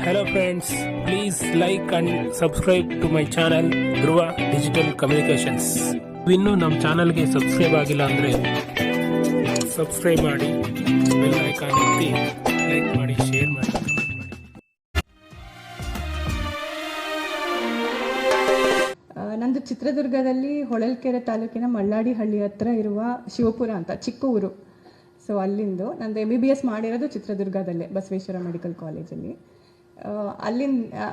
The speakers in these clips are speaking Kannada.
Hello friends, please like and subscribe to my channel Dhruva Digital Communications. ಇನ್ನೂ ನಮ್ಮ ಚಾನಲ್ಗೆ ಸಬ್ಸ್ಕ್ರೈಬ್ ಆಗಿಲ್ಲ ಅಂದರೆ ಸಬ್ಸ್ಕ್ರೈಬ್ ಮಾಡಿ, ಬೆಲ್ ಐಕಾನ್ ಒತ್ತಿ, ಲೈಕ್ ಮಾಡಿ, ಶೇರ್ ಮಾಡಿ, ಕಮೆಂಟ್ ಮಾಡಿ. ನಂದು ಚಿತ್ರದುರ್ಗದಲ್ಲಿ ಹೊಳಲ್ಕೆರೆ ತಾಲೂಕಿನ ಮಳ್ಳಾಡಿ ಹಳ್ಳಿ ಹತ್ರ ಇರುವ ಶಿವಪುರ ಅಂತ ಚಿಕ್ಕ ಊರು. ಸೊ ಅಲ್ಲಿಂದು ನಂದು MBBS ಮಾಡಿರೋದು ಚಿತ್ರದುರ್ಗದಲ್ಲೇ ಬಸವೇಶ್ವರ ಮೆಡಿಕಲ್ ಕಾಲೇಜಲ್ಲಿ.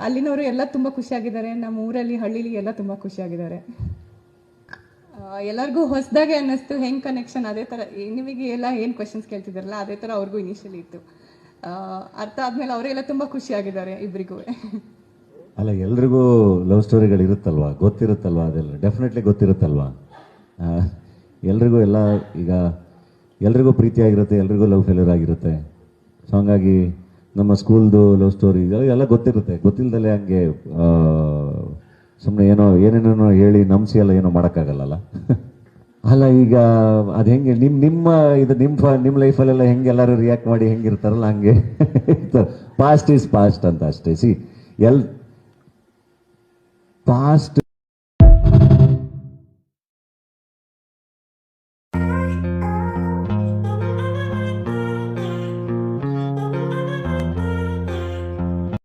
ಅಲ್ಲಿನವರು ಎಲ್ಲ ತುಂಬ ಖುಷಿಯಾಗಿದ್ದಾರೆ. ನಮ್ಮ ಊರಲ್ಲಿ ಹಳ್ಳಿಲಿ ಎಲ್ಲ ತುಂಬ ಖುಷಿಯಾಗಿದ್ದಾರೆ. ಎಲ್ಲರಿಗೂ ಹೊಸದಾಗೆ ಅನ್ನಿಸ್ತು ಹೆಂಗೆ ಕನೆಕ್ಷನ್. ಅದೇ ಥರ ನಿಮಗೆ ಎಲ್ಲ ಏನು ಕ್ವೆಶನ್ಸ್ ಕೇಳ್ತಿದ್ದಾರಲ್ಲ ಅದೇ ಥರ ಅವ್ರಿಗೂ ಇನಿಷಿಯಲಿ ಇತ್ತು. ಅರ್ಥ ಆದಮೇಲೆ ಅವರೆಲ್ಲ ತುಂಬ ಖುಷಿಯಾಗಿದ್ದಾರೆ ಇಬ್ಬರಿಗೂ. ಅಲ್ಲ, ಎಲ್ರಿಗೂ ಲವ್ ಸ್ಟೋರಿಗಳು ಇರುತ್ತಲ್ವಾ, ಗೊತ್ತಿರುತ್ತಲ್ವಾ, ಅದೆಲ್ಲ ಡೆಫಿನೆಟ್ಲಿ ಗೊತ್ತಿರುತ್ತಲ್ವಾ. ಎಲ್ರಿಗೂ ಎಲ್ಲ ಈಗ ಎಲ್ರಿಗೂ ಪ್ರೀತಿಯಾಗಿರುತ್ತೆ, ಎಲ್ರಿಗೂ ಲವ್ ಫೇಲ್ಯೂರ್ ಆಗಿರುತ್ತೆ. ಸೊ ಹಂಗಾಗಿ ನಮ್ಮ ಸ್ಕೂಲ್ದು ಲವ್ ಸ್ಟೋರಿ ಎಲ್ಲ ಗೊತ್ತಿರುತ್ತೆ. ಗೊತ್ತಿಲ್ಲದಲ್ಲೇ ಹಂಗೆ ಸುಮ್ಮನೆ ಏನೇನೋ ಹೇಳಿ ನಂಬಿಸಿ ಎಲ್ಲ ಏನೋ ಮಾಡೋಕ್ಕಾಗಲ್ಲ. ಅಲ್ಲ, ಈಗ ಅದು ಹೆಂಗೆ ನಿಮ್ಮ ಲೈಫಲ್ಲೆಲ್ಲ ಹೆಂಗೆ ಎಲ್ಲರೂ ರಿಯಾಕ್ಟ್ ಮಾಡಿ ಹೆಂಗಿರ್ತಾರಲ್ಲ ಹಂಗೆ ಪಾಸ್ಟ್ ಈಸ್ ಪಾಸ್ಟ್ ಅಂತ ಅಷ್ಟೇ. ಪಾಸ್ಟ್